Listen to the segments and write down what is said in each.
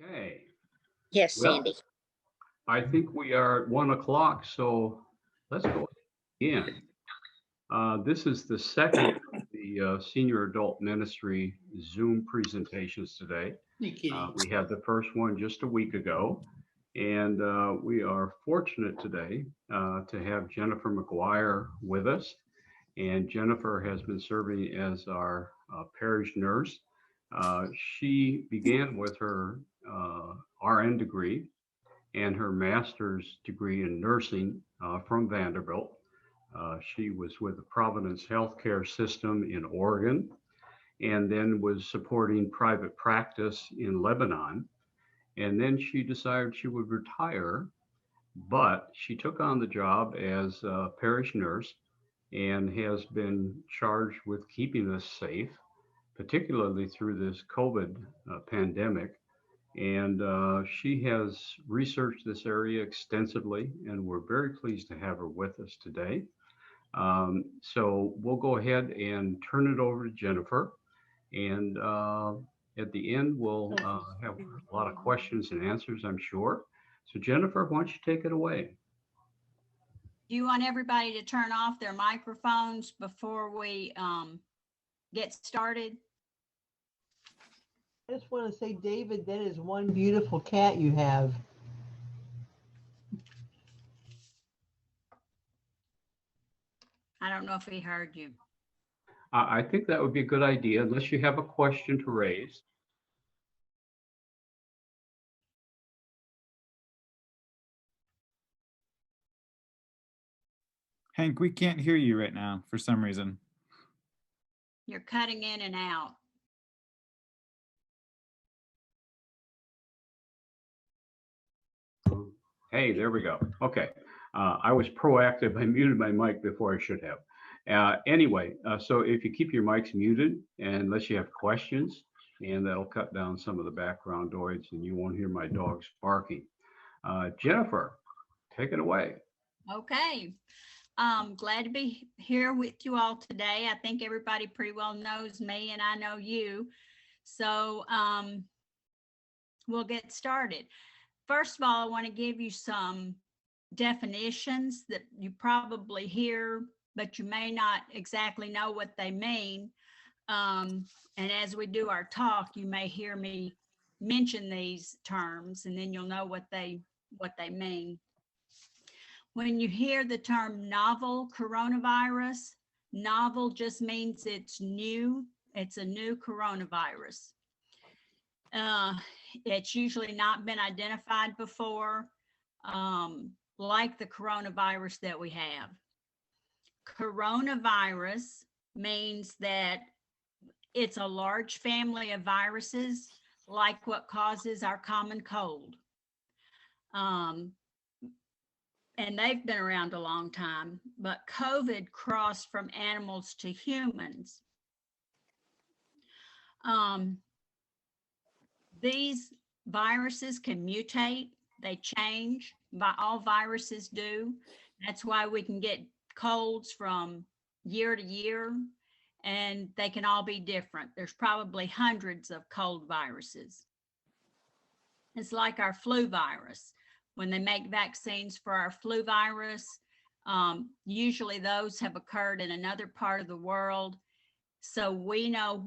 Okay, Yes, well, Sandy. I think we are at 1 o'clock, so let's go in. This is the second of the Senior Adult Ministry Zoom presentations today. You kidding? We had the first one just a week ago, and we are fortunate today to have Jennifer McGuire with us. And Jennifer has been serving as our parish nurse. She began with her RN degree and her master's degree in nursing from Vanderbilt. She was with the Providence Healthcare System in Oregon and then was supporting private practice in Lebanon. And then she decided she would retire, but she took on the job as a parish nurse and has been charged with keeping us safe, particularly through this COVID pandemic. And she has researched this area extensively, and we're very pleased to have her with us today. So we'll go ahead and turn it over to Jennifer. And at the end, we'll have a lot of questions and answers, I'm sure. So, Jennifer, why don't you take it away? Do you want everybody to turn off their microphones before we get started? I just want to say, David, that is one beautiful cat you have. I don't know if he heard you. I think that would be a good idea, unless you have a question to raise. Hank, we can't hear you right now for some reason. You're cutting in and out. Hey, there we go. Okay. I was proactive. I muted my mic before I should have. Anyway, so if you keep your mics muted, and unless you have questions, and that'll cut down some of the background noise, and you won't hear my dogs barking. Jennifer, take it away. Okay. Glad to be here with you all today. I think everybody pretty well knows me and I know you. So we'll get started. First of all, I want to give you some definitions that you probably hear, but you may not exactly know what they mean. And as we do our talk, you may hear me mention these terms, and then you'll know what they mean. When you hear the term novel coronavirus, novel just means it's new. It's a new coronavirus. It's usually not been identified before, like the coronavirus that we have. Coronavirus means that it's a large family of viruses, like what causes our common cold. And they've been around a long time, but COVID crossed from animals to humans. These viruses can mutate, they change, all viruses do. That's why we can get colds from year to year, and they can all be different. There's probably hundreds of cold viruses. It's like our flu virus. When they make vaccines for our flu virus, usually those have occurred in another part of the world. So we know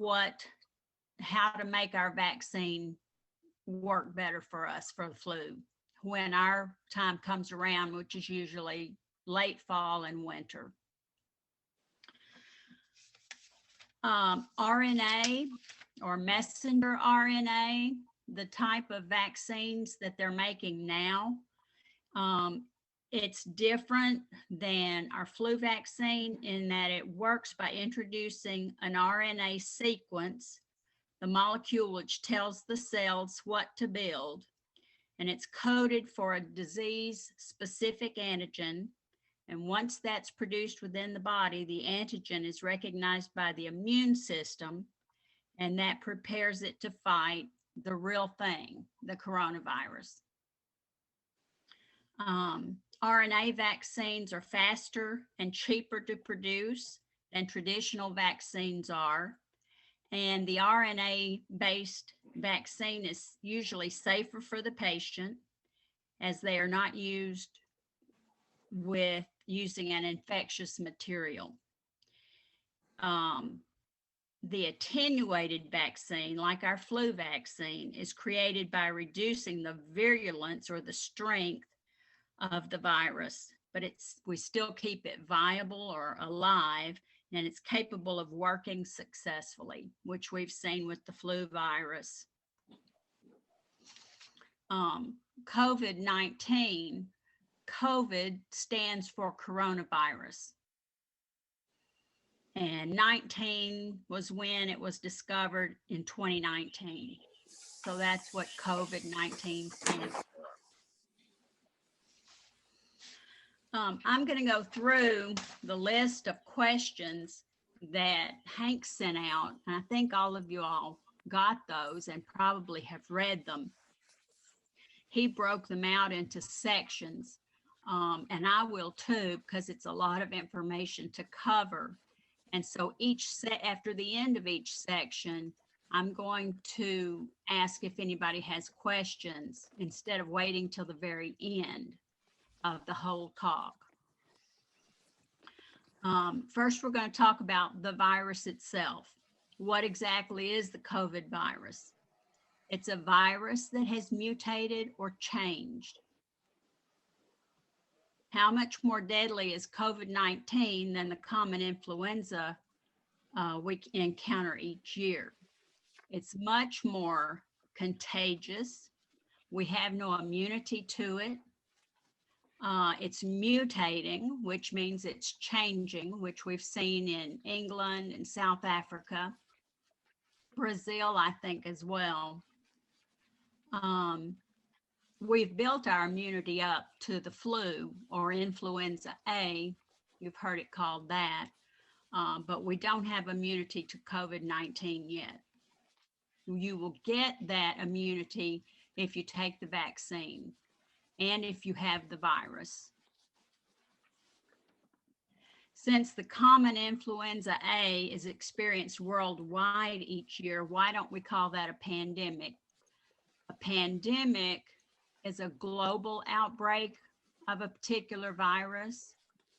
how to make our vaccine work better for us for the flu when our time comes around, which is usually late fall and winter. RNA or messenger RNA, the type of vaccines that they're making now, it's different than our flu vaccine in that it works by introducing an RNA sequence, the molecule which tells the cells what to build, and it's coded for a disease-specific antigen. And once that's produced within the body, the antigen is recognized by the immune system, and that prepares it to fight the real thing, the coronavirus. RNA vaccines are faster and cheaper to produce than traditional vaccines are. And the RNA-based vaccine is usually safer for the patient as they are not used with using an infectious material. The attenuated vaccine, like our flu vaccine, is created by reducing the virulence or the strength of the virus, but we still keep it viable or alive, and it's capable of working successfully, which we've seen with the flu virus. COVID-19, COVID stands for coronavirus. And 19 was when it was discovered in 2019. So that's what COVID-19 stands for. I'm going to go through the list of questions that Hank sent out. And I think all of you all got those and probably have read them. He broke them out into sections, and I will too, because it's a lot of information to cover. And so after the end of each section, I'm going to ask if anybody has questions instead of waiting till the very end of the whole talk. First, we're going to talk about the virus itself. What exactly is the COVID virus? It's a virus that has mutated or changed. How much more deadly is COVID-19 than the common influenza we encounter each year? It's much more contagious. We have no immunity to it. It's mutating, which means it's changing, which we've seen in England and South Africa, Brazil, I think, as well. We've built our immunity up to the flu or influenza A. You've heard it called that, but we don't have immunity to COVID-19 yet. You will get that immunity if you take the vaccine and if you have the virus. Since the common influenza A is experienced worldwide each year, why don't we call that a pandemic? A pandemic is a global outbreak of a particular virus.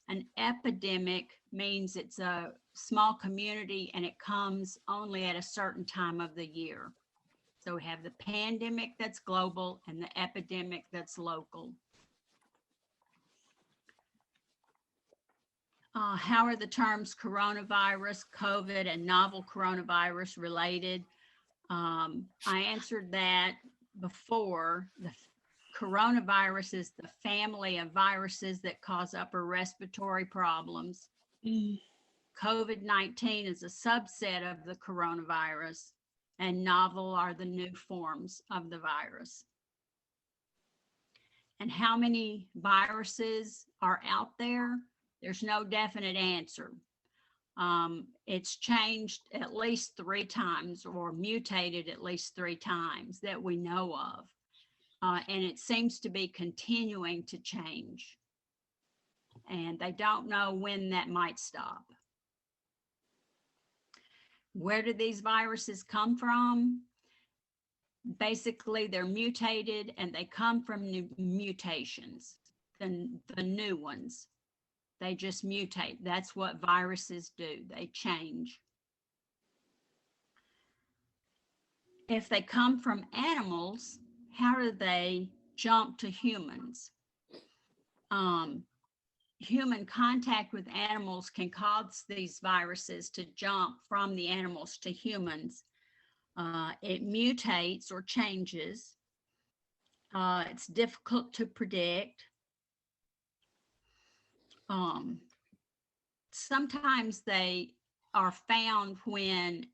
An epidemic means it's a small community and it comes only at a certain time of the year. So we have the pandemic that's global and the epidemic that's local. How are the terms coronavirus, COVID, and novel coronavirus related? I answered that before. The coronavirus is the family of viruses that cause upper respiratory problems. COVID-19 is a subset of the coronavirus, and novel are the new forms of the virus. And how many viruses are out there? There's no definite answer. It's changed at least 3 times or mutated at least 3 times that we know of. And it seems to be continuing to change. And they don't know when that might stop. Where do these viruses come from? Basically, they're mutated and they come from new mutations, the new ones. They just mutate. That's what viruses do. They change. If they come from animals, how do they jump to humans? Human contact with animals can cause these viruses to jump from the animals to humans. It mutates or changes. It's difficult to predict. Sometimes they are found when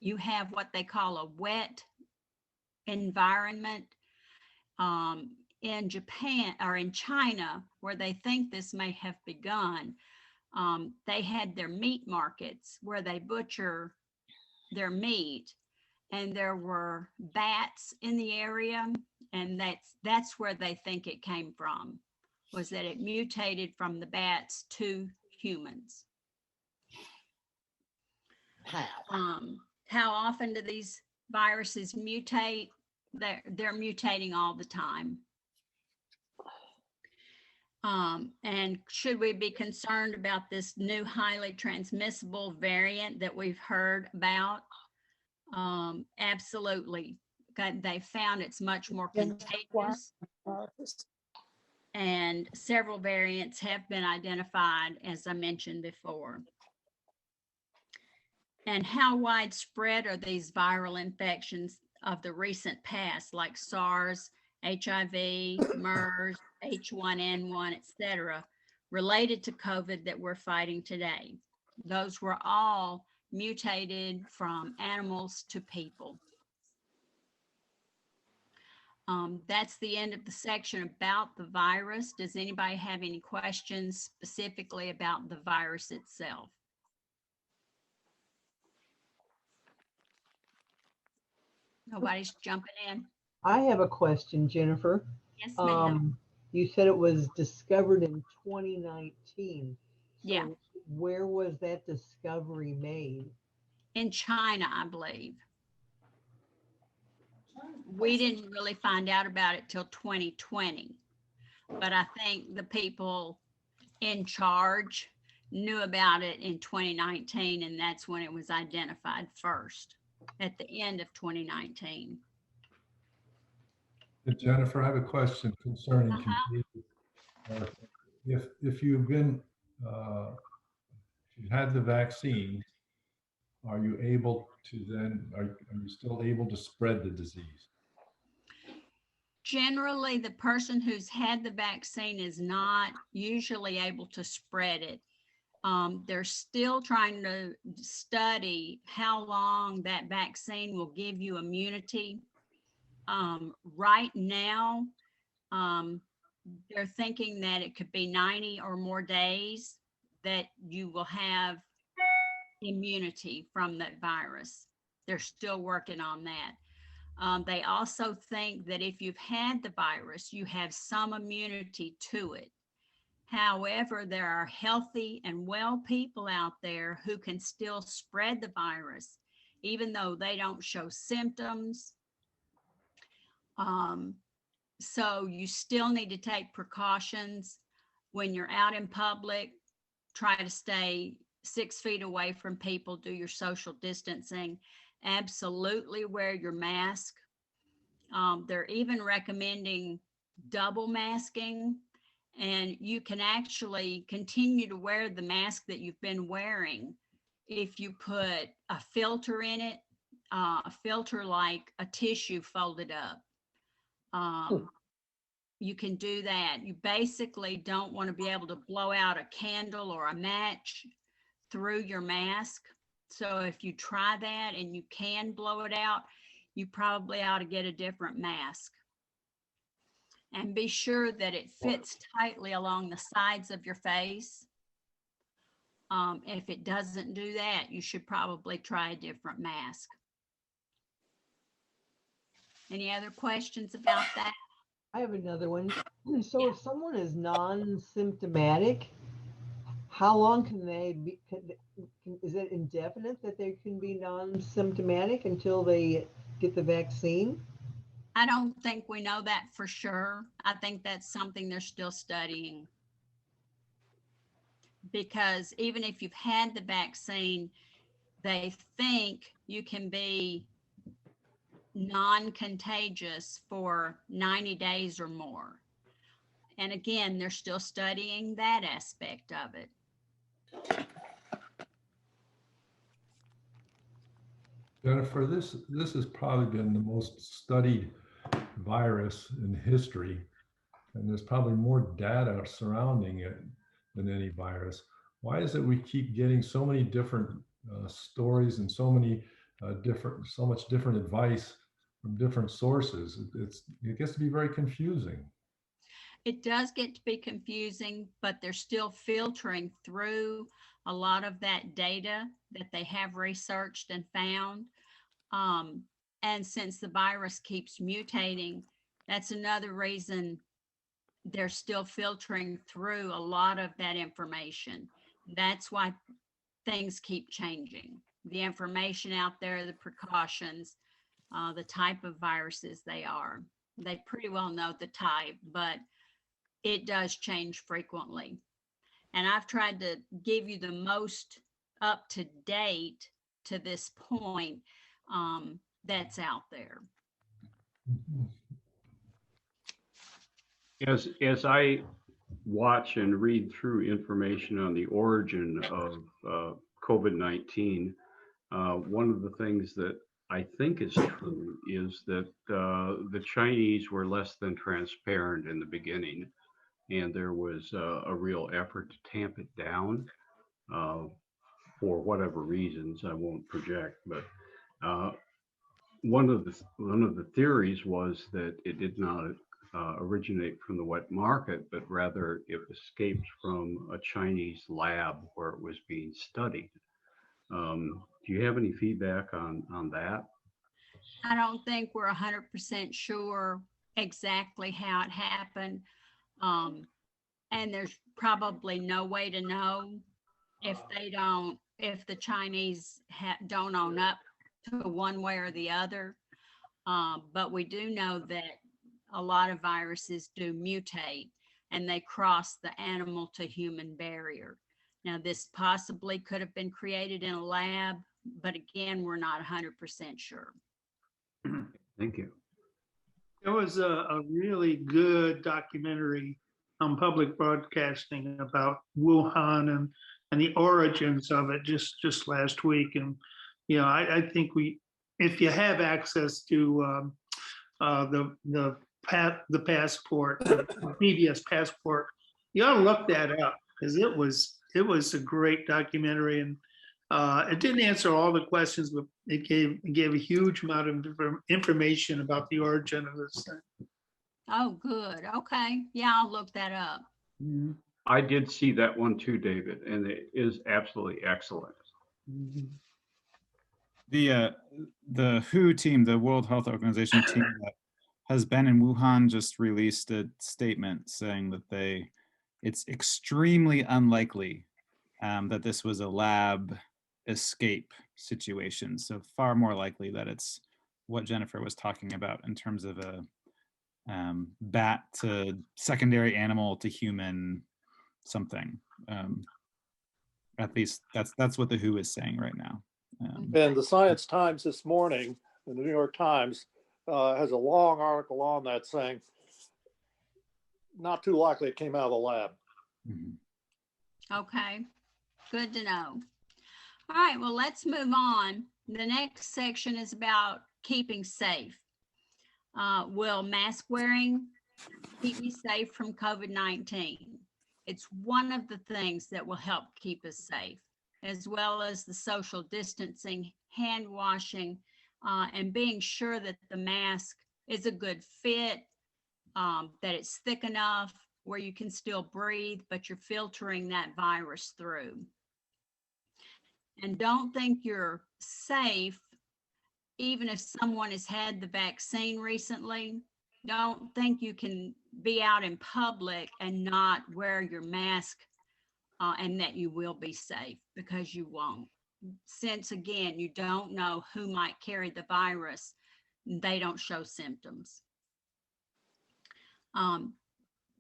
you have what they call a wet environment. In Japan or in China, where they think this may have begun, they had their meat markets where they butcher their meat, and there were bats in the area, and that's where they think it came from, was that it mutated from the bats to humans. How often do these viruses mutate? They're mutating all the time. And should we be concerned about this new highly transmissible variant that we've heard about? Absolutely. They found it's much more contagious, and several variants have been identified, as I mentioned before. And how widespread are these viral infections of the recent past, like SARS, HIV, MERS, H1N1, etc., related to COVID that we're fighting today? Those were all mutated from animals to people. That's the end of the section about the virus. Does anybody have any questions specifically about the virus itself? Nobody's jumping in. I have a question, Jennifer. Yes, ma'am. You said it was discovered in 2019. So Yeah. where was that discovery made? In China, I believe. We didn't really find out about it till 2020, but I think the people in charge knew about it in 2019, and that's when it was identified first, at the end of 2019. Jennifer, I have a question concerning contagion. If you've been, if you had the vaccine, are you able to then, are you still able to spread the disease? Generally, the person who's had the vaccine is not usually able to spread it. They're still trying to study how long that vaccine will give you immunity. Right now, they're thinking that it could be 90 or more days that you will have immunity from that virus. They're still working on that. They also think that if you've had the virus, you have some immunity to it. However, there are healthy and well people out there who can still spread the virus, even though they don't show symptoms. So you still need to take precautions when you're out in public. Try to stay 6 feet away from people, do your social distancing. Absolutely wear your mask. They're even recommending double masking, and you can actually continue to wear the mask that you've been wearing if you put a filter in it, a filter like a tissue folded up. You can do that. You basically don't want to be able to blow out a candle or a match through your mask. So if you try that and you can blow it out, you probably ought to get a different mask. And be sure that it fits tightly along the sides of your face. If it doesn't do that, you should probably try a different mask. Any other questions about that? I have another one. So if someone is non-symptomatic, how long can they be, is it indefinite that they can be non-symptomatic until they get the vaccine? I don't think we know that for sure. I think that's something they're still studying. Because even if you've had the vaccine, they think you can be non-contagious for 90 days or more. And again, they're still studying that aspect of it. Jennifer, this has probably been the most studied virus in history, and there's probably more data surrounding it than any virus. Why is it we keep getting so many different stories and so many so much different advice from different sources? It gets to be very confusing. It does get to be confusing, but they're still filtering through a lot of that data that they have researched and found. And since the virus keeps mutating, that's another reason they're still filtering through a lot of that information. That's why things keep changing. the information out there, the precautions, the type of viruses they are. They pretty well know the type, but it does change frequently. And I've tried to give you the most up to date to this point that's out there. As I watch and read through information on the origin of COVID-19, one of the things that I think is true is that the Chinese were less than transparent in the beginning, and there was a real effort to tamp it down for whatever reasons I won't project. But one of the theories was that it did not originate from the wet market, but rather it escaped from a Chinese lab where it was being studied. Do you have any feedback on that? I don't think we're 100% sure exactly how it happened. And there's probably no way to know if the Chinese don't own up to one way or the other. But we do know that a lot of viruses do mutate and they cross the animal to human barrier. Now, this possibly could have been created in a lab, but again, we're not 100% sure. Thank you. There was a really good documentary on public broadcasting about Wuhan and the origins of it just last week. And, you know, I think if you have access to the passport, the PBS passport, you ought to look that up because it was a great documentary, and it didn't answer all the questions, but it gave a huge amount of information about the origin of this thing. Oh, good. Okay. Yeah, I'll look that up. Mhm. I did see that one too, David, and it is absolutely excellent. Mhm. The WHO team, the World Health Organization team that has been in Wuhan, just released a statement saying that it's extremely unlikely that this was a lab escape situation. So far more likely that it's what Jennifer was talking about in terms of a bat to secondary animal to human something. At least that's what the WHO is saying right now. And the Science Times this morning, the New York Times, has a long article on that saying, not too likely it came out of the lab. Okay. Good to know. All right. Well, let's move on. The next section is about keeping safe. Will mask wearing keep me safe from COVID-19? It's one of the things that will help keep us safe, as well as the social distancing, hand washing, and being sure that the mask is a good fit, that it's thick enough where you can still breathe, but you're filtering that virus through. And don't think you're safe, even if someone has had the vaccine recently. Don't think you can be out in public and not wear your mask and that you will be safe, because you won't. Since, again, you don't know who might carry the virus, they don't show symptoms.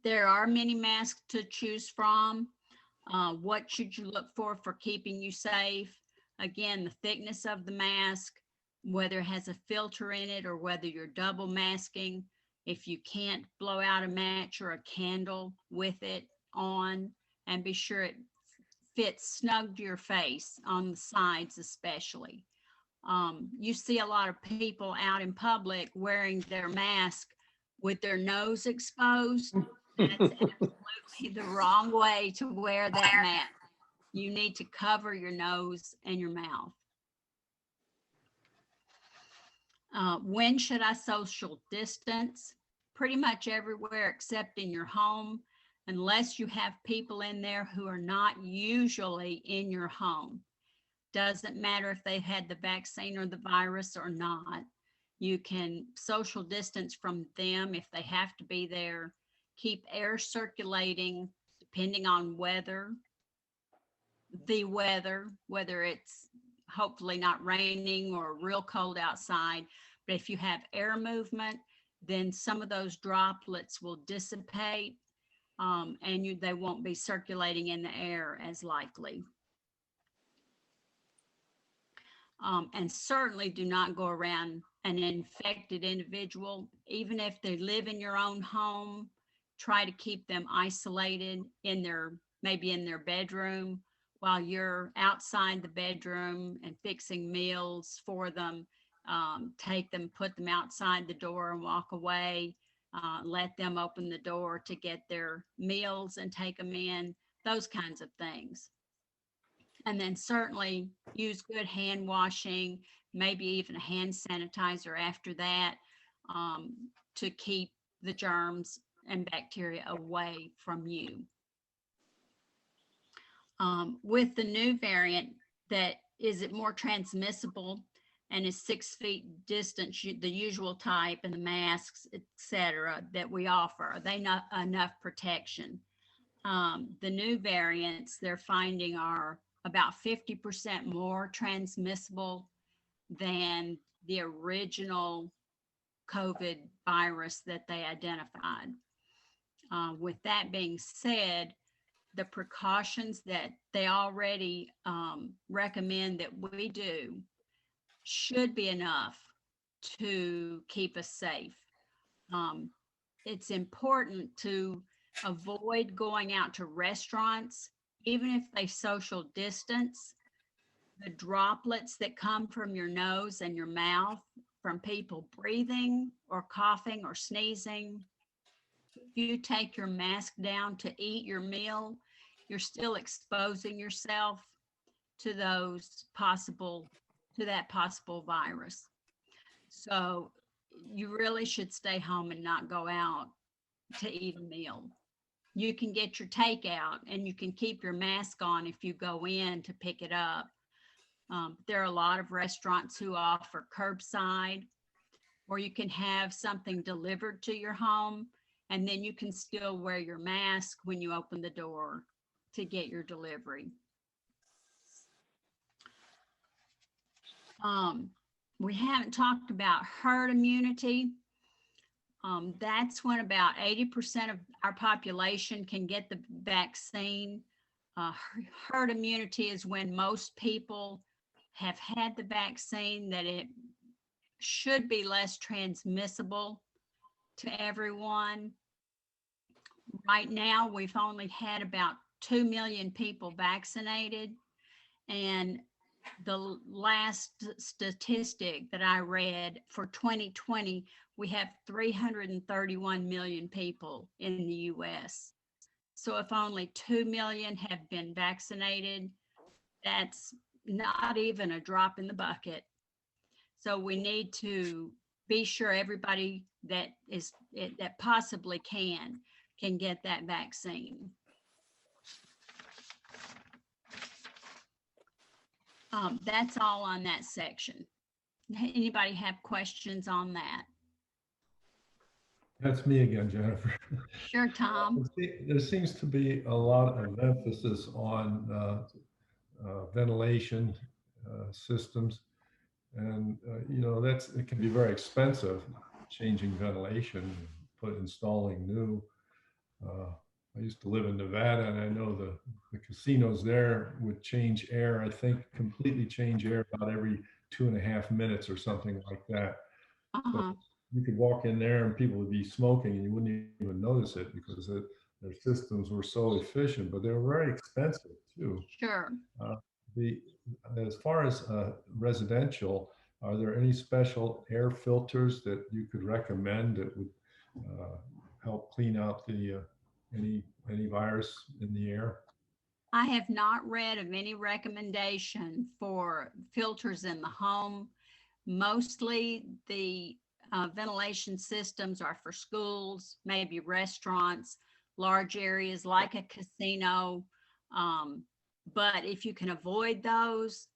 There are many masks to choose from. What should you look for keeping you safe? Again, the thickness of the mask, whether it has a filter in it or whether you're double masking. If you can't blow out a match or a candle with it on, and be sure it fits snug to your face on the sides especially. You see a lot of people out in public wearing their mask with their nose exposed. That's absolutely the wrong way to wear that mask. You need to cover your nose and your mouth. When should I social distance? Pretty much everywhere except in your home, unless you have people in there who are not usually in your home. Doesn't matter if they've had the vaccine or the virus or not. You can social distance from them if they have to be there. Keep air circulating depending on the weather, whether it's hopefully not raining or real cold outside. But if you have air movement, then some of those droplets will dissipate, and they won't be circulating in the air as likely. And certainly do not go around an infected individual, even if they live in your own home. Try to keep them isolated in maybe in their bedroom while you're outside the bedroom and fixing meals for them. Take them, put them outside the door and walk away. Let them open the door to get their meals and take them in, those kinds of things. And then certainly use good hand washing, maybe even a hand sanitizer after that, to keep the germs and bacteria away from you. With the new variant, that is it more transmissible and is 6 feet distance, the usual type, and the masks, etc., that we offer, are they not enough protection? The new variants they're finding are about 50% more transmissible than the original COVID virus that they identified. With that being said, the precautions that they already recommend that we do should be enough to keep us safe. It's important to avoid going out to restaurants, even if they social distance. The droplets that come from your nose and your mouth from people breathing or coughing or sneezing, if you take your mask down to eat your meal, you're still exposing yourself to that possible virus. So you really should stay home and not go out to eat a meal. You can get your takeout and you can keep your mask on if you go in to pick it up. There are a lot of restaurants who offer curbside, or you can have something delivered to your home, and then you can still wear your mask when you open the door to get your delivery. We haven't talked about herd immunity. That's when about 80% of our population can get the vaccine. Herd immunity is when most people have had the vaccine, that it should be less transmissible to everyone. Right now, we've only had about 2 million people vaccinated, and the last statistic that I read for 2020, we have 331 million people in the US. So if only 2 million have been vaccinated, that's not even a drop in the bucket. So we need to be sure everybody that possibly can get that vaccine. That's all on that section. Anybody have questions on that? That's me again, Jennifer. Sure, Tom. There seems to be a lot of emphasis on ventilation systems, and it can be very expensive, changing ventilation, installing new. I used to live in Nevada, and I know the casinos there would change air, I think completely change air about every 2.5 minutes or something like that. So you could walk in there and people would be smoking and you wouldn't even notice it because their systems were so efficient, but they were very expensive too. Sure. As far as residential, are there any special air filters that you could recommend that would help clean out any virus in the air? I have not read of any recommendation for filters in the home. Mostly the ventilation systems are for schools, maybe restaurants, large areas like a casino. But if you can avoid those,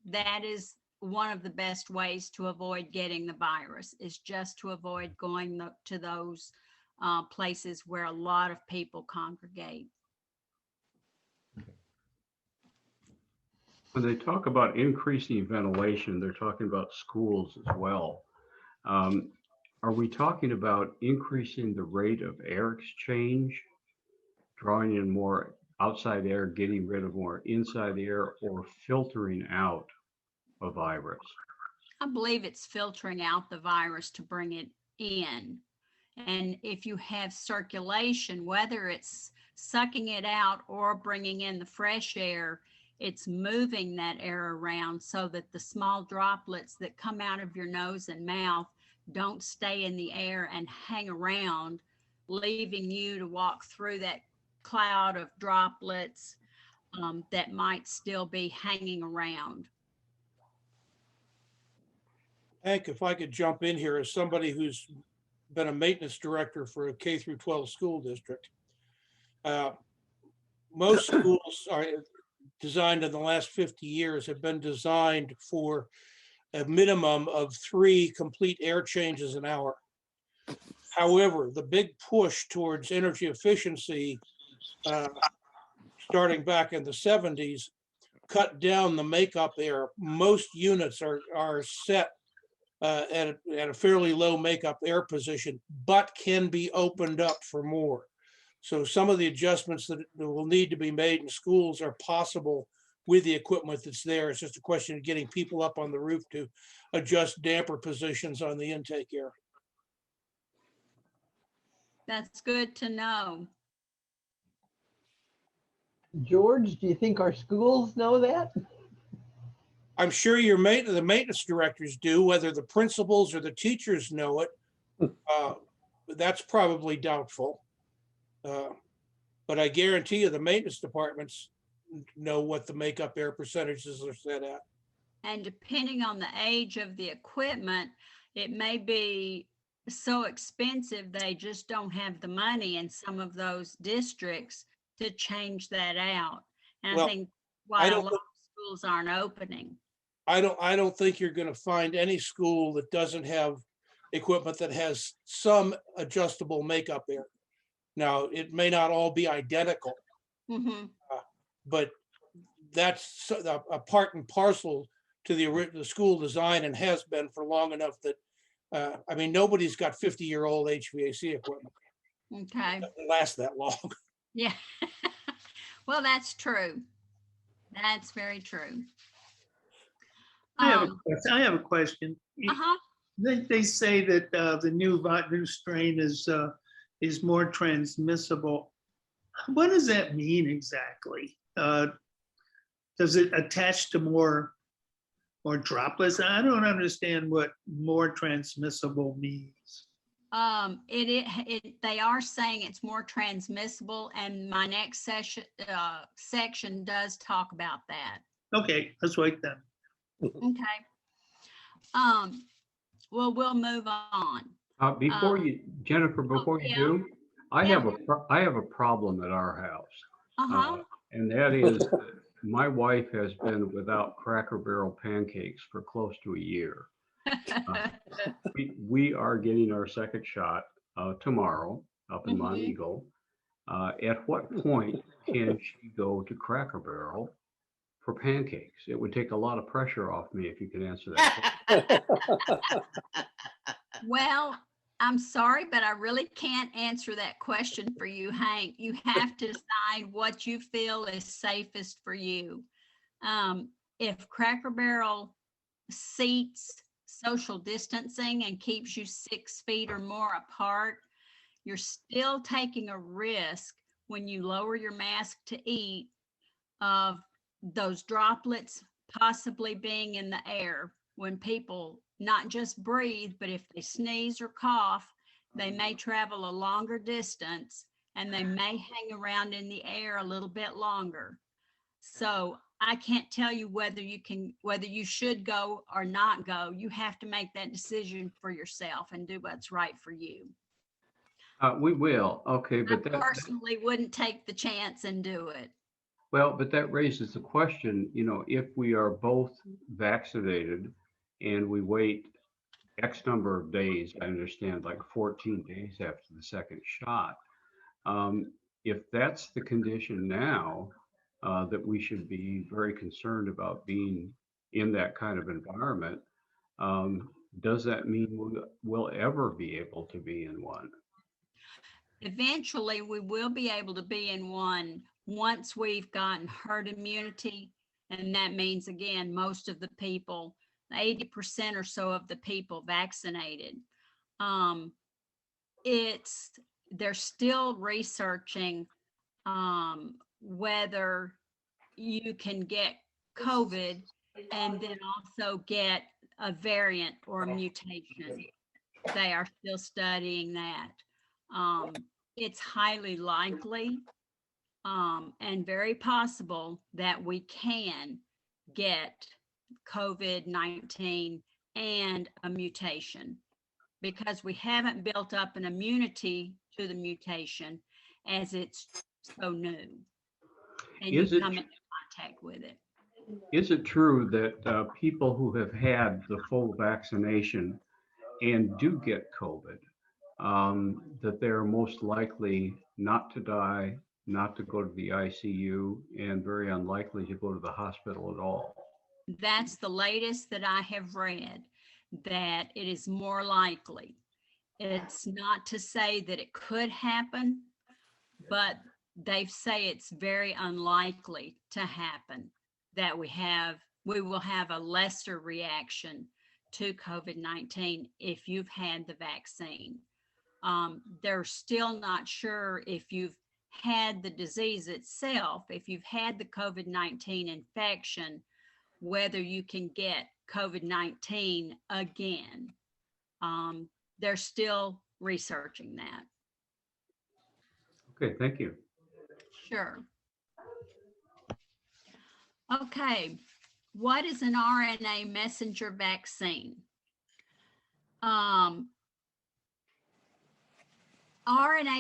that is one of the best ways to avoid getting the virus, is just to avoid going to those places where a lot of people congregate. When they talk about increasing ventilation, they're talking about schools as well. Um, Are we talking about increasing the rate of air exchange, drawing in more outside air, getting rid of more inside air, or filtering out a virus? I believe it's filtering out the virus to bring it in. And if you have circulation, whether it's sucking it out or bringing in the fresh air, it's moving that air around so that the small droplets that come out of your nose and mouth don't stay in the air and hang around, leaving you to walk through that cloud of droplets that might still be hanging around. Hank, if I could jump in here as somebody who's been a maintenance director for a K through 12 school district. Most schools are designed in the last 50 years have been designed for a minimum of 3 complete air changes an hour. However, the big push towards energy efficiency, starting back in the 70s, cut down the makeup air. Most units are set at a fairly low makeup air position, but can be opened up for more. So some of the adjustments that will need to be made in schools are possible with the equipment that's there. It's just a question of getting people up on the roof to adjust damper positions on the intake air. That's good to know. George, do you think our schools know that? I'm sure the maintenance directors do, whether the principals or the teachers know it. That's probably doubtful. But I guarantee you the maintenance departments know what the makeup air percentages are set at. And depending on the age of the equipment, it may be so expensive they just don't have the money in some of those districts to change that out. And Well, I think why I a don't lot of schools aren't opening. I don't think you're going to find any school that doesn't have equipment that has some adjustable makeup air. Now, it may not all be identical, Mhm. but that's a part and parcel to the school design and has been for long enough that, I mean, nobody's got 50-year-old HVAC equipment Okay. that lasts that long. Yeah. Well, that's true. That's very true. I have a question. Uh-huh. They say that the new strain is more transmissible. What does that mean exactly? Does it attach to more droplets? I don't understand what more transmissible means. They are saying it's more transmissible, and my next section does talk about that. Okay, let's wait then. Okay. Well, we'll move on. Before you, Jennifer, before you yeah. do, I Yeah. have a problem at our house. Uh-huh. And that is that my wife has been without Cracker Barrel pancakes for close to a year. We are getting our second shot tomorrow up in Mont Mhm. Eagle. At what point can she go to Cracker Barrel for pancakes? It would take a lot of pressure off me if you could answer that question. Well, I'm sorry, but I really can't answer that question for you, Hank. You have to decide what you feel is safest for you. If Cracker Barrel seats social distancing and keeps you 6 feet or more apart, you're still taking a risk when you lower your mask to eat of those droplets possibly being in the air when people not just breathe, but if they sneeze or cough, they may travel a longer distance and they may hang around in the air a little bit longer. So I can't tell you whether you should go or not go. You have to make that decision for yourself and do what's right for you. We will, okay, I but that, personally wouldn't take the chance and do it. well, but that raises the question, if we are both vaccinated and we wait X number of days, I understand like 14 days after the second shot. If that's the condition now, that we should be very concerned about being in that kind of environment. Does that mean we'll ever be able to be in one? Eventually, we will be able to be in one once we've gotten herd immunity. And that means, again, most of the people, 80% or so of the people vaccinated. They're still researching whether you can get COVID and then also get a variant or a mutation. They are still studying that. It's highly likely and very possible that we can get COVID-19 and a mutation because we haven't built up an immunity to the mutation as it's so new and you come into contact with it. Is it true that people who have had the full vaccination and do get COVID, that they're most likely not to die, not to go to the ICU, and very unlikely to go to the hospital at all? That's the latest that I have read, that it is more likely. It's not to say that it could happen, but they say it's very unlikely to happen, that we will have a lesser reaction to COVID-19 if you've had the vaccine. They're still not sure if you've had the disease itself, if you've had the COVID-19 infection, whether you can get COVID-19 again. They're still researching that. Okay, thank you. Sure. Okay, what is an RNA messenger vaccine? RNA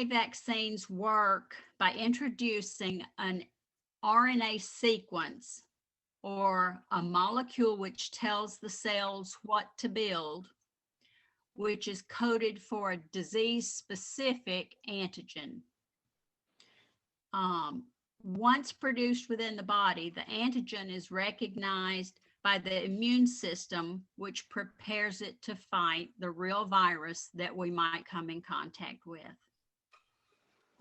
vaccines work by introducing an RNA sequence or a molecule which tells the cells what to build, which is coded for a disease-specific antigen. Once produced within the body, the antigen is recognized by the immune system, which prepares it to fight the real virus that we might come in contact with.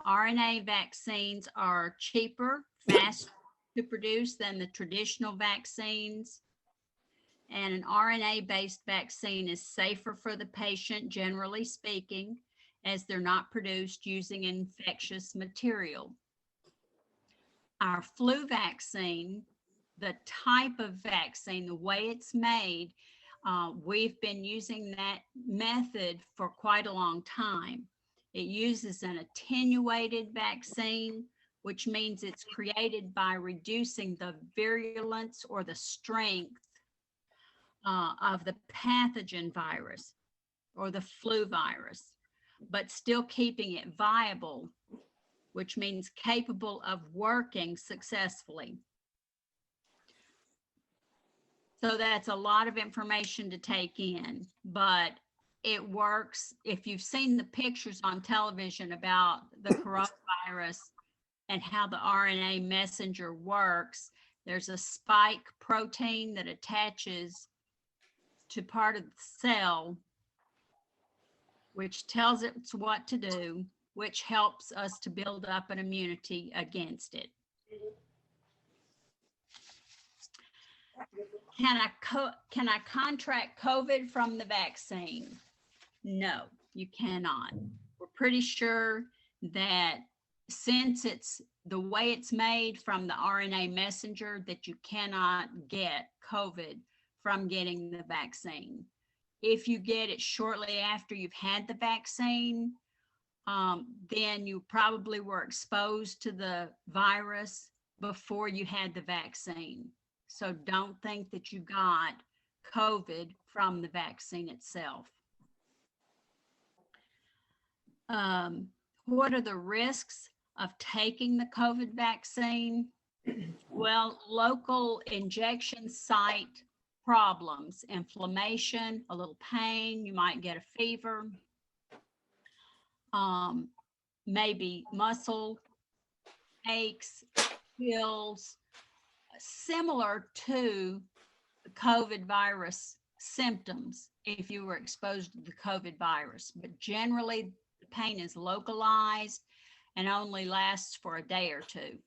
RNA vaccines are cheaper, faster to produce than the traditional vaccines. And an RNA-based vaccine is safer for the patient, generally speaking, as they're not produced using infectious material. Our flu vaccine, the type of vaccine, the way it's made, we've been using that method for quite a long time. It uses an attenuated vaccine, which means it's created by reducing the virulence or the strength of the pathogen virus or the flu virus, but still keeping it viable, which means capable of working successfully. So that's a lot of information to take in, but it works. If you've seen the pictures on television about the coronavirus and how the RNA messenger works, there's a spike protein that attaches to part of the cell, which tells it what to do, which helps us to build up an immunity against it. Can I contract COVID from the vaccine? No, you cannot. We're pretty sure that since it's the way it's made from the RNA messenger, that you cannot get COVID from getting the vaccine. If you get it shortly after you've had the vaccine, then you probably were exposed to the virus before you had the vaccine. So don't think that you got COVID from the vaccine itself. What are the risks of taking the COVID vaccine? Well, local injection site problems, inflammation, a little pain, you might get a fever, maybe muscle aches, feels similar to the COVID virus symptoms if you were exposed to the COVID virus, but generally the pain is localized and only lasts for a day or two.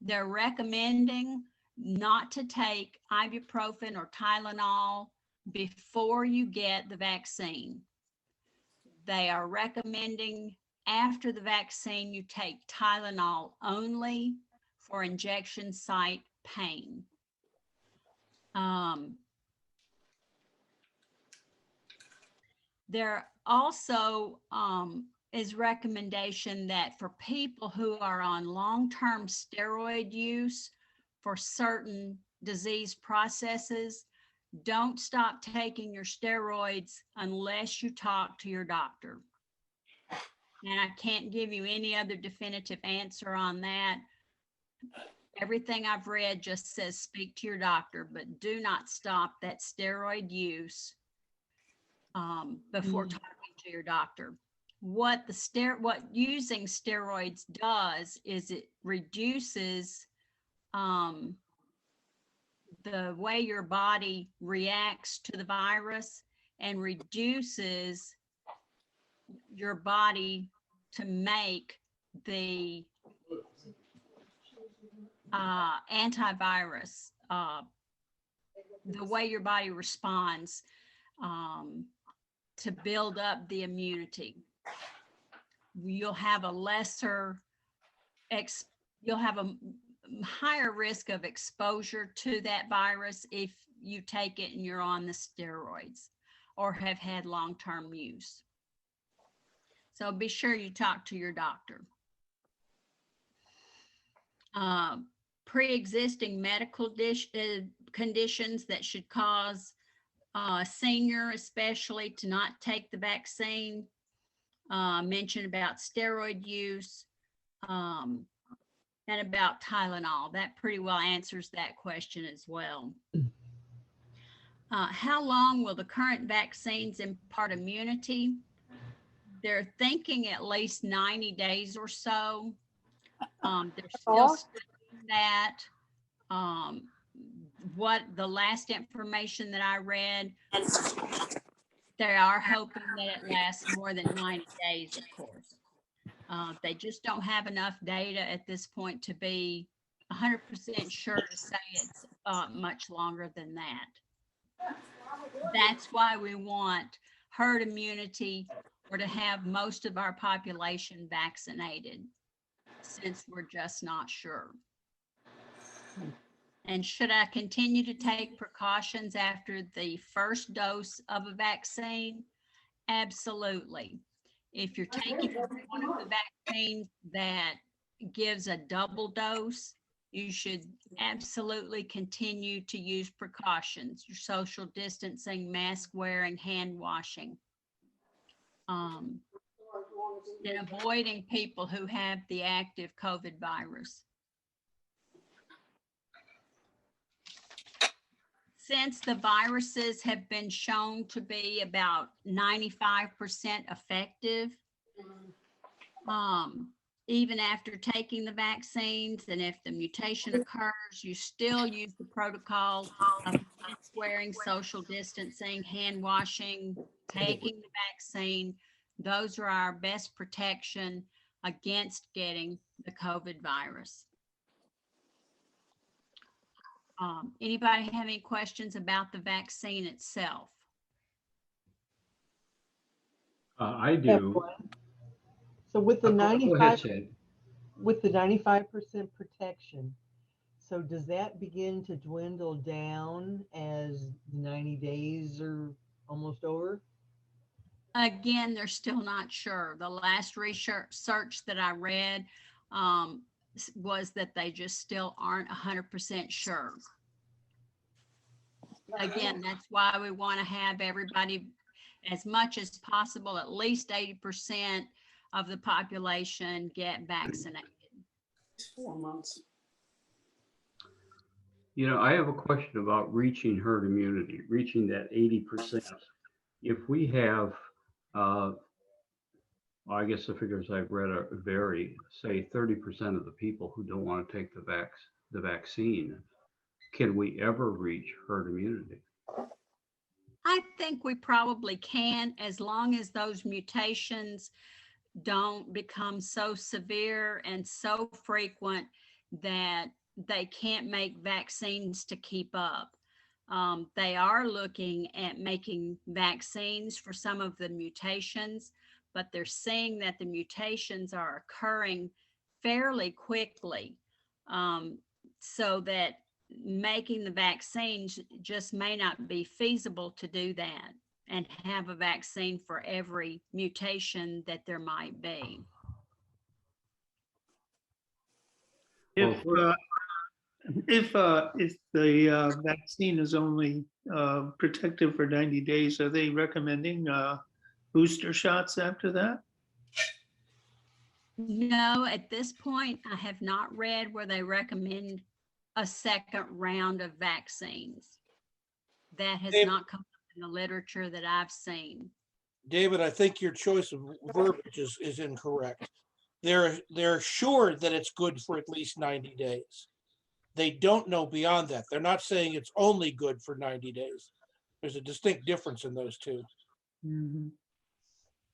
They're recommending not to take ibuprofen or Tylenol before you get the vaccine. They are recommending after the vaccine, you take Tylenol only for injection site pain. There also is recommendation that for people who are on long-term steroid use for certain disease processes, don't stop taking your steroids unless you talk to your doctor. And I can't give you any other definitive answer on that. Everything I've read just says speak to your doctor, but do not stop that steroid use before talking to your doctor. What using steroids does is it reduces the way your body reacts to the virus and reduces your body to make the antivirus, the way your body responds to build up the immunity. You'll have a higher risk of exposure to that virus if you take it and you're on the steroids or have had long-term use. So be sure you talk to your doctor. Pre-existing medical conditions that should cause a senior especially to not take the vaccine. Mention about steroid use and about Tylenol. That pretty well answers that question as well. How long will the current vaccines impart immunity? They're thinking at least 90 days or so. They're still studying that. What the last information that I read, they are hoping that it lasts more than 90 days, of course. They just don't have enough data at this point to be 100% sure to say it's much longer than that. That's why we want herd immunity, or to have most of our population vaccinated, since we're just not sure. And should I continue to take precautions after the first dose of a vaccine? Absolutely. If you're taking one of the vaccines that gives a double dose, you should absolutely continue to use precautions, your social distancing, mask wearing, hand washing, and avoiding people who have the active COVID virus. Since the viruses have been shown to be about 95% effective, even after taking the vaccines, and if the mutation occurs, you still use the protocol of mask wearing, social distancing, hand washing, taking the vaccine. Those are our best protection against getting the COVID virus. Anybody have any questions about the vaccine itself? I do. So with the Go ahead, Sid. 95% protection, so does that begin to dwindle down as the 90 days are almost over? Again, they're still not sure. The last research that I read was that they just still aren't 100% sure. Again, that's why we want to have everybody, as much as possible, at least 80% of the population get vaccinated. 4 months. You know, I have a question about reaching herd immunity, reaching that 80%. If we have I guess the figures I've read are vary. Say 30% of the people who don't want to take the vaccine. Can we ever reach herd immunity? I think we probably can, as long as those mutations don't become so severe and so frequent that they can't make vaccines to keep up. They are looking at making vaccines for some of the mutations, but they're seeing that the mutations are occurring fairly quickly, so that making the vaccines just may not be feasible to do that and have a vaccine for every mutation that there might be. If the vaccine is only protective for 90 days, are they recommending booster shots after that? No, at this point, I have not read where they recommend a second round of vaccines. That has Dave- not come up in the literature that I've seen. David, I think your choice of verbiage is incorrect. They're sure that it's good for at least 90 days. They don't know beyond that. They're not saying it's only good for 90 days. There's a distinct difference in those two.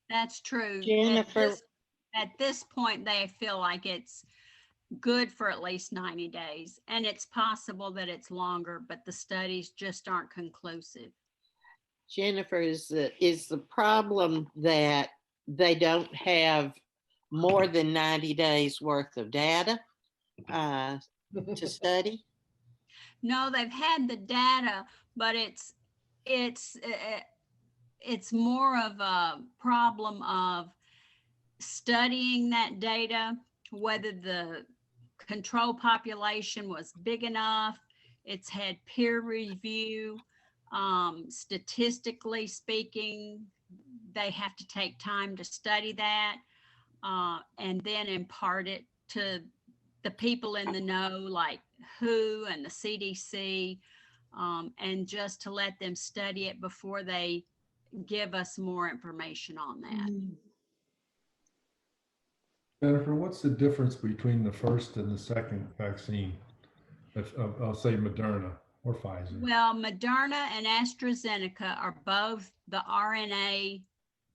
That's true. Jennifer. At this point, they feel like it's good for at least 90 days. And it's possible that it's longer, but the studies just aren't conclusive. Jennifer, is the problem that they don't have more than 90 days worth of data to study? No, they've had the data, but it's more of a problem of studying that data, whether the control population was big enough. It's had peer review. Statistically speaking, they have to take time to study that and then impart it to the people in the know, like WHO and the CDC, and just to let them study it before they give us more information on that. Jennifer, what's the difference between the first and the second vaccine? I'll say Moderna or Pfizer. Well, Moderna and AstraZeneca are both the RNA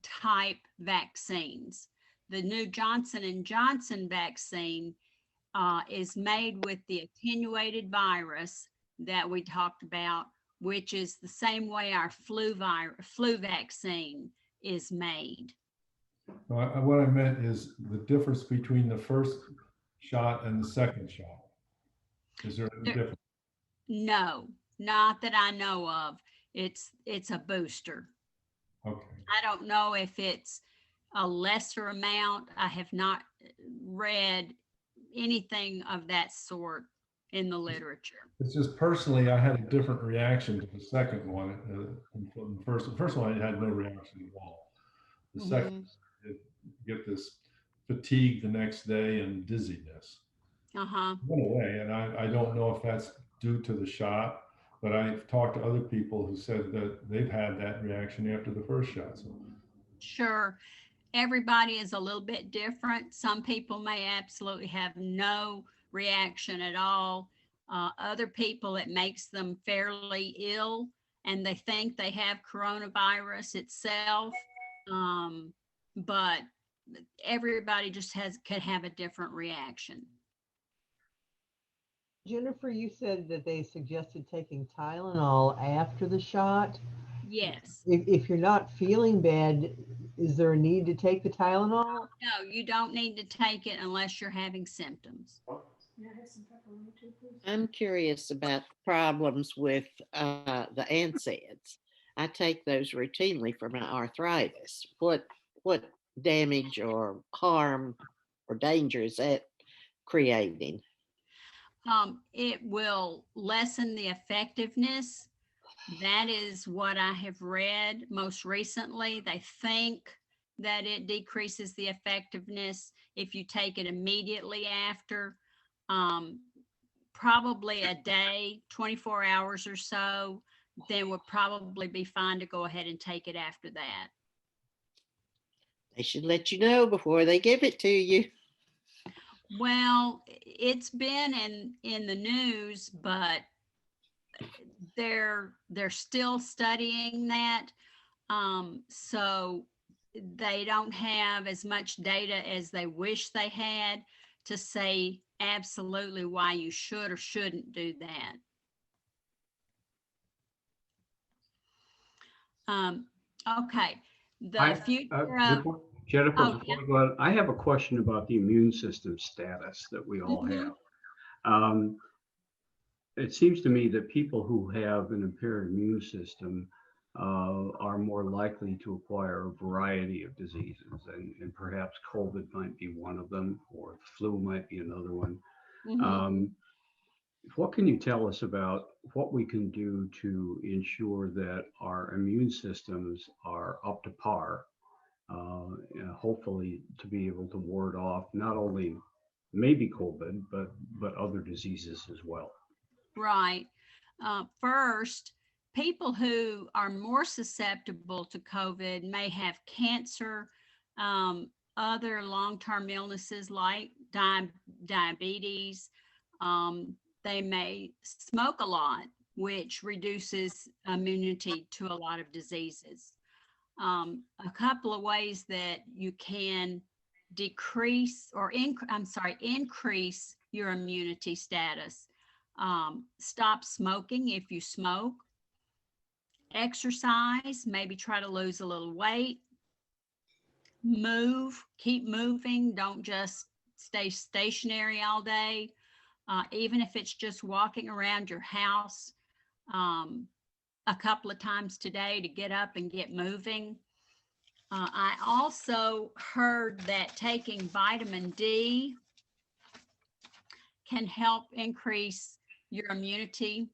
type vaccines. The new Johnson & Johnson vaccine is made with the attenuated virus that we talked about, which is the same way our flu vaccine is made. No, what I meant is the difference between the first shot and the second shot. Is there a difference? No, not that I know of. It's a booster. Okay. I don't know if it's a lesser amount. I have not read anything of that sort in the literature. It's just personally, I had a different reaction to the second one. From the first one, I had no reaction at all. The second, it get this fatigue the next day and dizziness. Went away, and I don't know if that's due to the shot, but I've talked to other people who said that they've had that reaction after the first shot. So. Sure. Everybody is a little bit different. Some people may absolutely have no reaction at all. Other people, it makes them fairly ill and they think they have coronavirus itself. But everybody just can have a different reaction. Jennifer, you said that they suggested taking Tylenol after the shot. Yes. If you're not feeling bad, is there a need to take the Tylenol? No, you don't need to take it unless you're having symptoms. I'm curious about problems with the NSAIDs. I take those routinely for my arthritis. What damage or harm or danger is that creating? It will lessen the effectiveness. That is what I have read most recently. They think that it decreases the effectiveness if you take it immediately after. Probably a day, 24 hours or so, then would probably be fine to go ahead and take it after that. They should let you know before they give it to you. Well, it's been in the news, but they're still studying that. So they don't have as much data as they wish they had to say absolutely why you should or shouldn't do that. Okay, the future of, Jennifer, oh, before we go on, I have a question about the immune system status that we all Mhm. have. It seems to me that people who have an impaired immune system are more likely to acquire a variety of diseases, and perhaps COVID might be one of them, or the flu might be another one. Mhm. What can you tell us about what we can do to ensure that our immune systems are up to par, and hopefully to be able to ward off not only maybe COVID, but other diseases as well? Right. First, people who are more susceptible to COVID may have cancer, other long-term illnesses like diabetes. They may smoke a lot, which reduces immunity to a lot of diseases. A couple of ways that you can decrease or increase your immunity status. Stop smoking if you smoke. Exercise, maybe try to lose a little weight. Move, keep moving. Don't just stay stationary all day. Even if it's just walking around your house a couple of times today to get up and get moving. I also heard that taking vitamin D can help increase your immunity,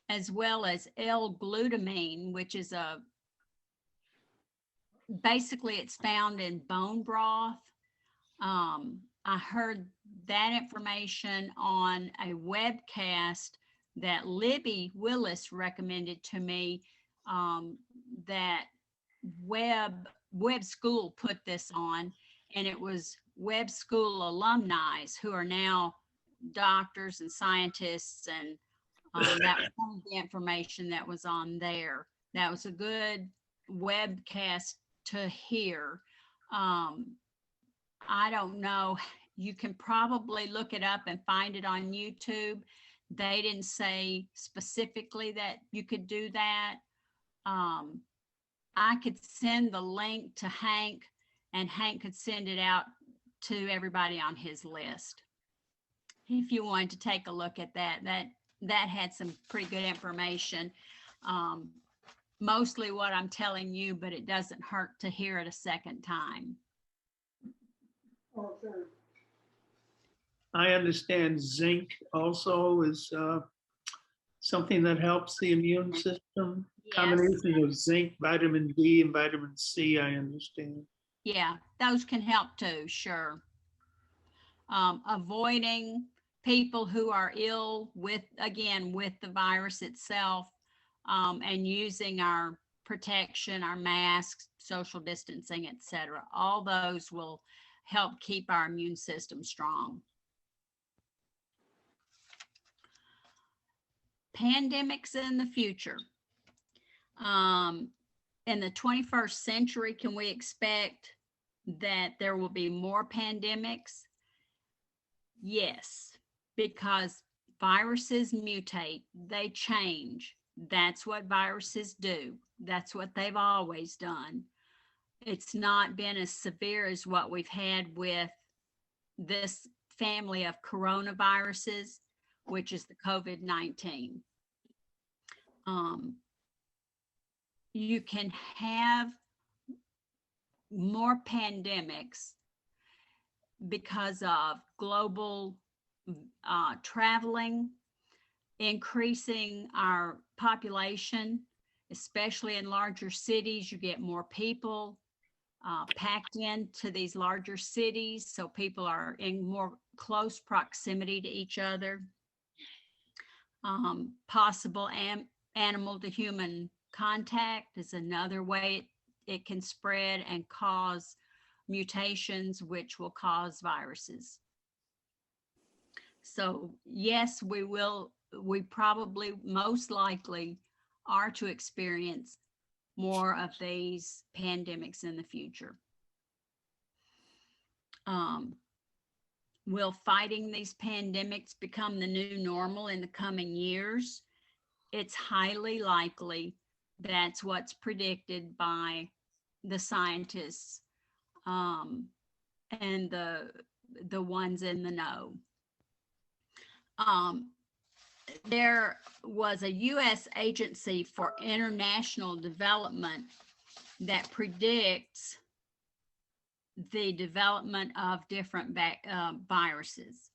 as well as L-glutamine, which is basically it's found in bone broth. I heard that information on a webcast that Libby Willis recommended to me, that Web School put this on, and it was Web School alumni who are now doctors and scientists, and that was some of the information that was on there. That was a good webcast to hear. I don't know. You can probably look it up and find it on YouTube. They didn't say specifically that you could do that. I could send the link to Hank, and Hank could send it out to everybody on his list. If you wanted to take a look at that had some pretty good information. Mostly what I'm telling you, but it doesn't hurt to hear it a second time. I understand zinc also is something that helps the immune system. Yes. Combination of zinc, vitamin D, and vitamin C, I understand. Yeah, those can help too, sure. Avoiding people who are ill with the virus itself, and using our protection, our masks, social distancing, etc. All those will help keep our immune system strong. Pandemics in the future. In the 21st century, can we expect that there will be more pandemics? Yes, because viruses mutate, they change. That's what viruses do. That's what they've always done. It's not been as severe as what we've had with this family of coronaviruses, which is the COVID-19. You can have more pandemics because of global traveling, increasing our population, especially in larger cities. You get more people packed into these larger cities, so people are in more close proximity to each other. Possible animal to human contact is another way it can spread and cause mutations which will cause viruses. So yes, we probably most likely are to experience more of these pandemics in the future. Will fighting these pandemics become the new normal in the coming years? It's highly likely. That's what's predicted by the scientists and the ones in the know. There was a U.S. Agency for International Development that predicts the development of different viruses.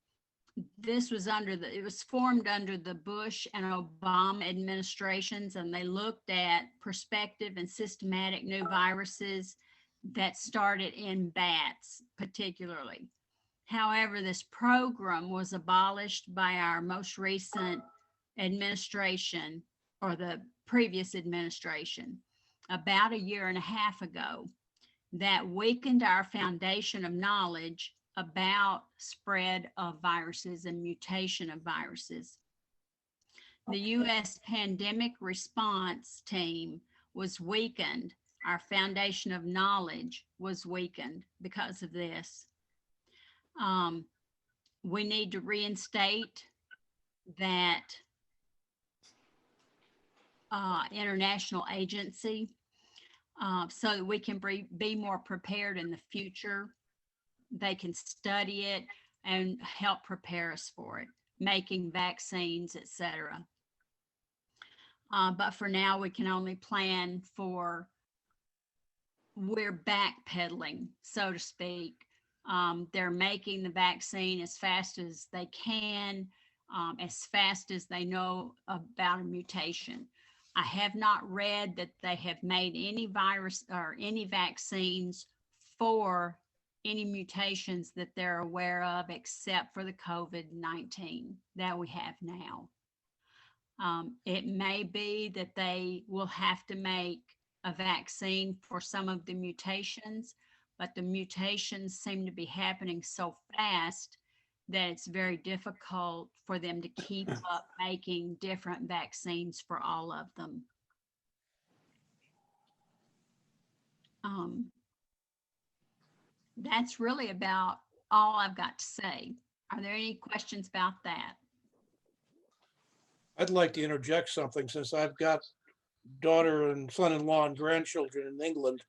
This was it was formed under the Bush and Obama administrations, and they looked at prospective and systematic new viruses that started in bats particularly. However, this program was abolished by our most recent administration, or the previous administration, about a year and a half ago. That weakened our foundation of knowledge about spread of viruses and mutation of viruses. The U.S. pandemic response team was weakened. Our foundation of knowledge was weakened because of this. We need to reinstate that international agency so that we can be more prepared in the future. They can study it and help prepare us for it, making vaccines, etc. But for now, we can only plan for, we're backpedaling, so to speak. They're making the vaccine as fast as they can, as fast as they know about a mutation. I have not read that they have made any virus or any vaccines for any mutations that they're aware of, except for the COVID-19 that we have now. It may be that they will have to make a vaccine for some of the mutations, but the mutations seem to be happening so fast that it's very difficult for them to keep up making different vaccines for all of them. That's really about all I've got to say. Are there any questions about that? I'd like to interject something, since I've got daughter and son-in-law and grandchildren in England.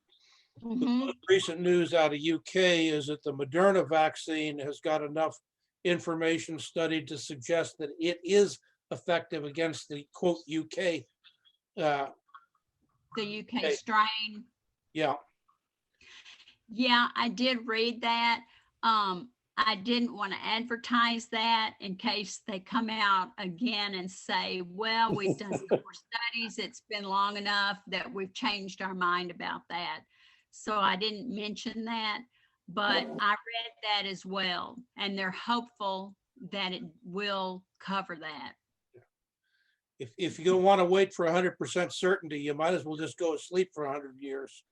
Mm-hmm. The recent news out of UK is that the Moderna vaccine has got enough information studied to suggest that it is effective against the quote UK. The UK strain. Yeah. Yeah, I did read that. I didn't want to advertise that in case they come out again and say, well, we've done more studies. It's been long enough that we've changed our mind about that. So I didn't mention that, but I read that as well. And they're hopeful that it will cover that. If you don't want to wait for 100% certainty, you might as well just go to sleep for 100 years.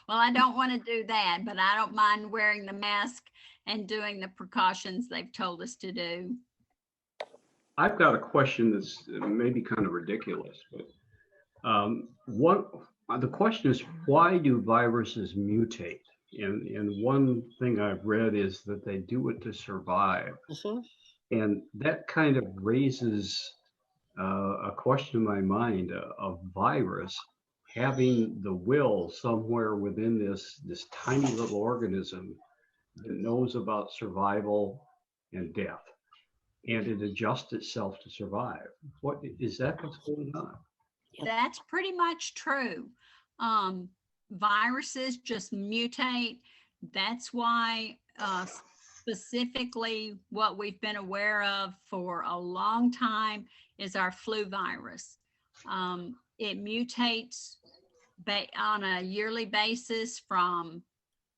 Well, I don't want to do that, but I don't mind wearing the mask and doing the precautions they've told us to do. I've got a question that's maybe kind of ridiculous, but the question is, why do viruses mutate? And one thing I've read is that they do it to survive. And that kind of raises a question in my mind, a virus having the will somewhere within this tiny little organism that knows about survival and death, and it adjusts itself to survive. What is that? What's going on? That's pretty much true. Viruses just mutate. That's why specifically what we've been aware of for a long time is our flu virus. It mutates on a yearly basis from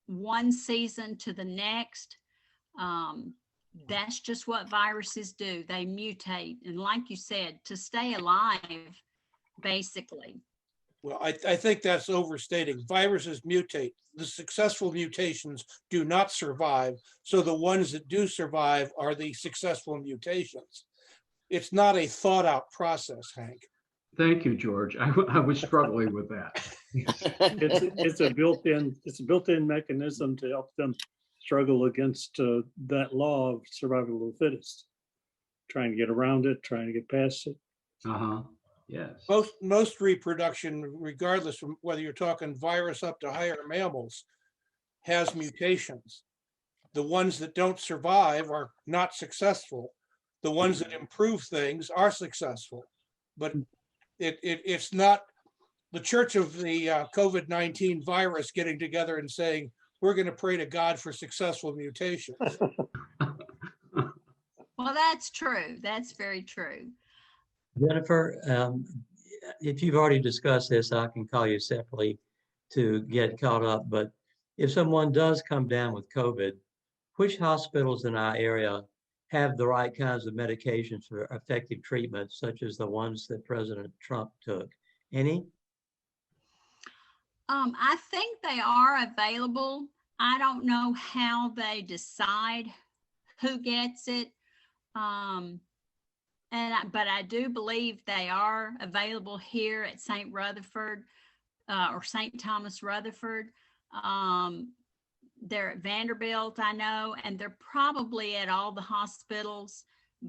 one season to the next. That's just what viruses do. They mutate. And like you said, to stay alive, basically. Well, I think that's overstating. Viruses mutate. The successful mutations do not survive. So the ones that do survive are the successful mutations. It's not a thought out process, Hank. Thank you, George. I was struggling with that. It's a built-in mechanism to help them struggle against that law of survival of the fittest. Trying to get around it, trying to get past it. Uh-huh. Yes. Most reproduction, regardless from whether you're talking virus up to higher mammals, has mutations. The ones that don't survive are not successful. The ones that improve things are successful. But it's not the church of the COVID-19 virus getting together and saying, we're going to pray to God for successful mutations. Well, that's true. That's very true. Jennifer, if you've already discussed this, I can call you separately to get caught up. But if someone does come down with COVID, which hospitals in our area have the right kinds of medications for effective treatment, such as the ones that President Trump took? Any? I think they are available. I don't know how they decide who gets it. But I do believe they are available here at St. Rutherford or St. Thomas Rutherford. They're at Vanderbilt, I know, and they're probably at all the hospitals,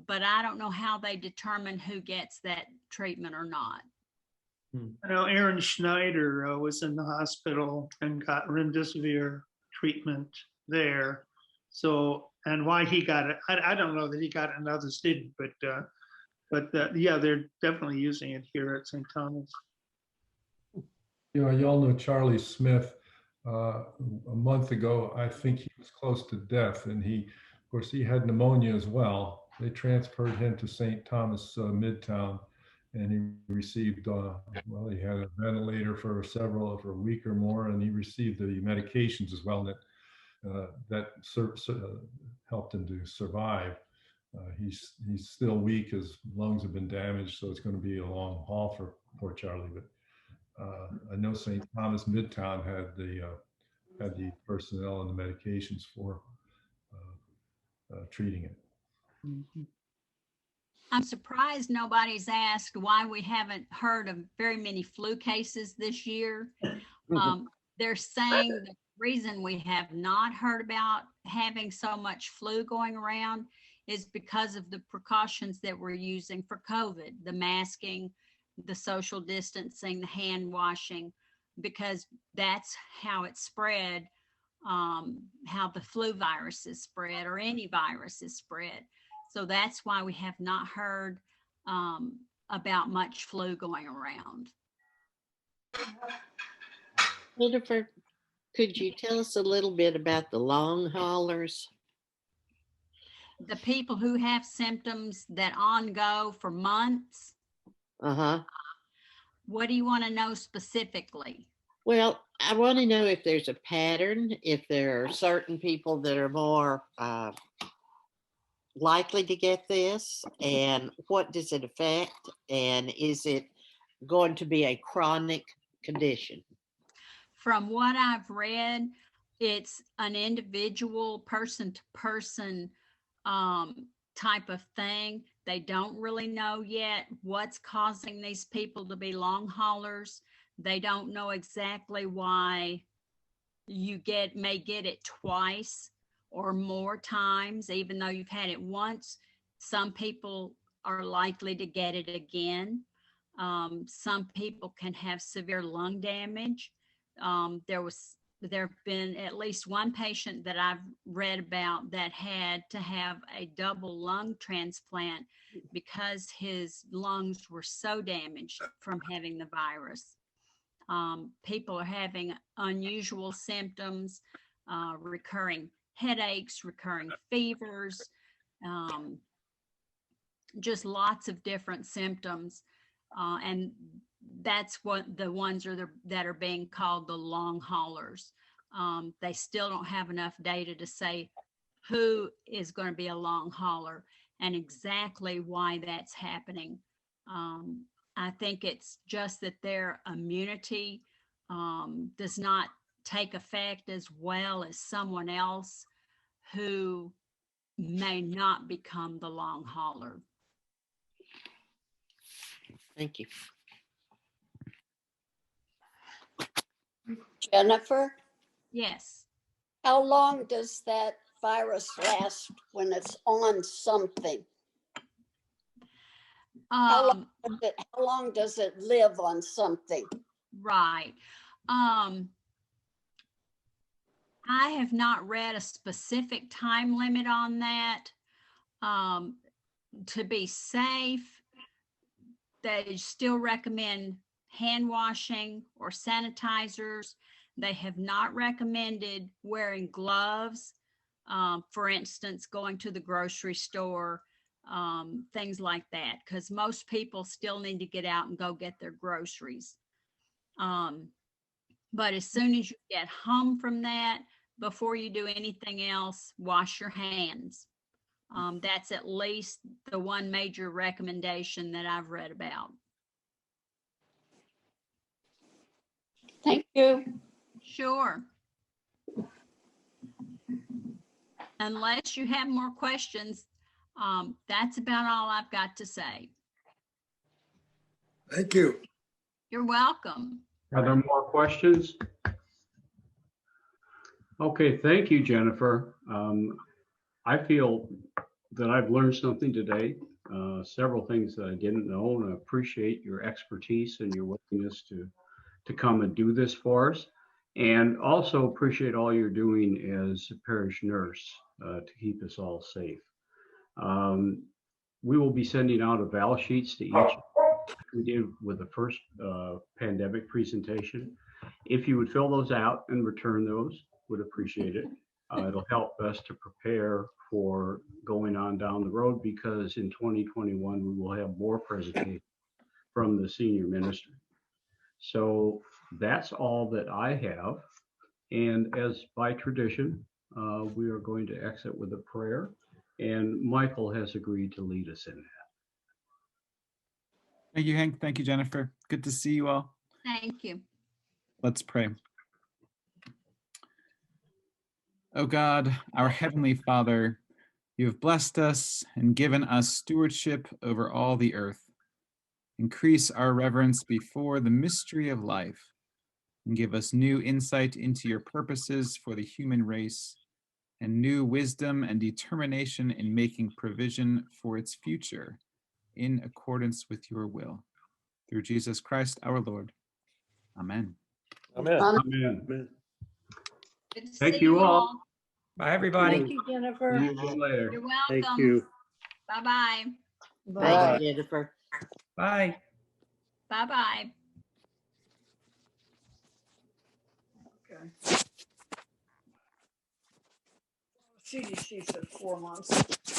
but I don't know how they determine who gets that treatment or not. I know Aaron Schneider was in the hospital and got remdesivir treatment there. So, and why he got it, I don't know that he got it and others didn't, but yeah, they're definitely using it here at St. Thomas. You know, you all know Charlie Smith. A month ago, I think he was close to death, and of course, he had pneumonia as well. They transferred him to St. Thomas Midtown, and he received, well, he had a ventilator for a week or more, and he received the medications as well that helped him to survive. He's still weak. His lungs have been damaged, so it's going to be a long haul for poor Charlie. But I know St. Thomas Midtown had the personnel and the medications for treating it. I'm surprised nobody's asked why we haven't heard of very many flu cases this year. They're saying the reason we have not heard about having so much flu going around is because of the precautions that we're using for COVID, the masking, the social distancing, the hand washing, because that's how it's spread, how the flu virus is spread or any virus is spread. So that's why we have not heard about much flu going around. Jennifer, could you tell us a little bit about the long haulers? The people who have symptoms that on-go for months. Uh-huh. What do you want to know specifically? Well, I want to know if there's a pattern, if there are certain people that are more likely to get this, and what does it affect, and is it going to be a chronic condition? From what I've read, it's an individual person-to-person type of thing. They don't really know yet what's causing these people to be long haulers. They don't know exactly why you may get it twice or more times, even though you've had it once. Some people are likely to get it again. Some people can have severe lung damage. There have been at least one patient that I've read about that had to have a double lung transplant because his lungs were so damaged from having the virus. People are having unusual symptoms, recurring headaches, recurring fevers, just lots of different symptoms. And that's what the ones that are being called the long haulers. They still don't have enough data to say who is going to be a long hauler and exactly why that's happening. I think it's just that their immunity does not take effect as well as someone else who may not become the long hauler. Thank you. Jennifer, Yes. how long does that virus last when it's on something? How long does it live on something? Right. I have not read a specific time limit on that. To be safe, they still recommend hand washing or sanitizers. They have not recommended wearing gloves. For instance, going to the grocery store, things like that, because most people still need to get out and go get their groceries. But as soon as you get home from that, before you do anything else, wash your hands. That's at least the one major recommendation that I've read about. Thank you. Sure. Unless you have more questions, that's about all I've got to say. Thank you. You're welcome. Are there more questions? Okay, thank you, Jennifer. I feel that I've learned something today, several things that I didn't know, and I appreciate your expertise and your willingness to come and do this for us. And also appreciate all you're doing as a parish nurse to keep us all safe. We will be sending out eval sheets to each, we did with the first pandemic presentation. If you would fill those out and return those, would appreciate it. It'll help us to prepare for going on down the road, because in 2021, we will have more presentations from the senior minister. So that's all that I have. And as by tradition, we are going to exit with a prayer. And Michael has agreed to lead us in that. Thank you, Hank. Thank you, Jennifer. Good to see you all. Thank you. Let's pray. O God, our Heavenly Father, you have blessed us and given us stewardship over all the earth. Increase our reverence before the mystery of life and give us new insight into your purposes for the human race and new wisdom and determination in making provision for its future in accordance with your will. Through Jesus Christ our Lord. Amen. Amen. Amen. Good to Thank see you all. Bye, everybody. Thank you, Jennifer. See you again later. You're Thank welcome. you. Bye-bye. Thank you, Jennifer. Bye. Bye-bye. CDC said 4 months.